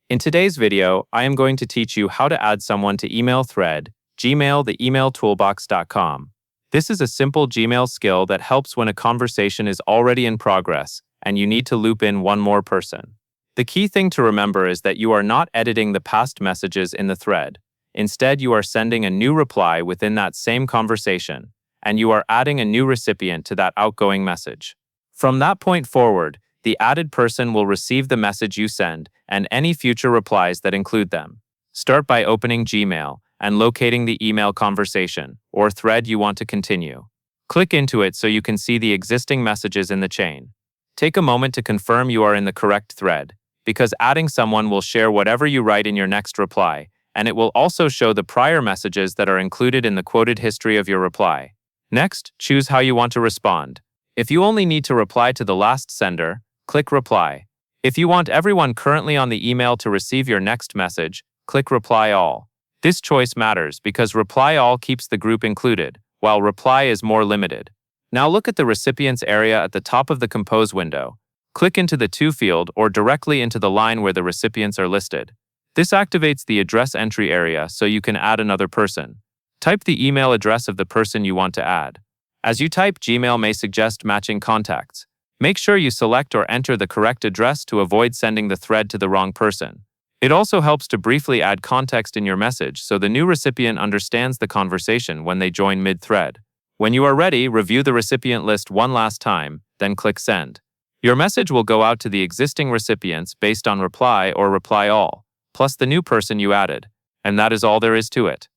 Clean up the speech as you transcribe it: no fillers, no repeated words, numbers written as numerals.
In today's video, I am going to teach you how to add someone to email thread, Gmail, the emailtoolbox.com. This is a simple Gmail skill that helps when a conversation is already in progress and you need to loop in one more person. The key thing to remember is that you are not editing the past messages in the thread. Instead, you are sending a new reply within that same conversation, and you are adding a new recipient to that outgoing message. From that point forward, the added person will receive the message you send and any future replies that include them. Start by opening Gmail and locating the email conversation or thread you want to continue. Click into it so you can see the existing messages in the chain. Take a moment to confirm you are in the correct thread, because adding someone will share whatever you write in your next reply, and it will also show the prior messages that are included in the quoted history of your reply. Next, choose how you want to respond. If you only need to reply to the last sender, click Reply. If you want everyone currently on the email to receive your next message, click Reply All. This choice matters because Reply All keeps the group included, while Reply is more limited. Now look at the recipients area at the top of the Compose window. Click into the To field or directly into the line where the recipients are listed. This activates the address entry area so you can add another person. Type the email address of the person you want to add. As you type, Gmail may suggest matching contacts. Make sure you select or enter the correct address to avoid sending the thread to the wrong person. It also helps to briefly add context in your message so the new recipient understands the conversation when they join mid-thread. When you are ready, review the recipient list one last time, then click Send. Your message will go out to the existing recipients based on Reply or Reply All, plus the new person you added. And that is all there is to it.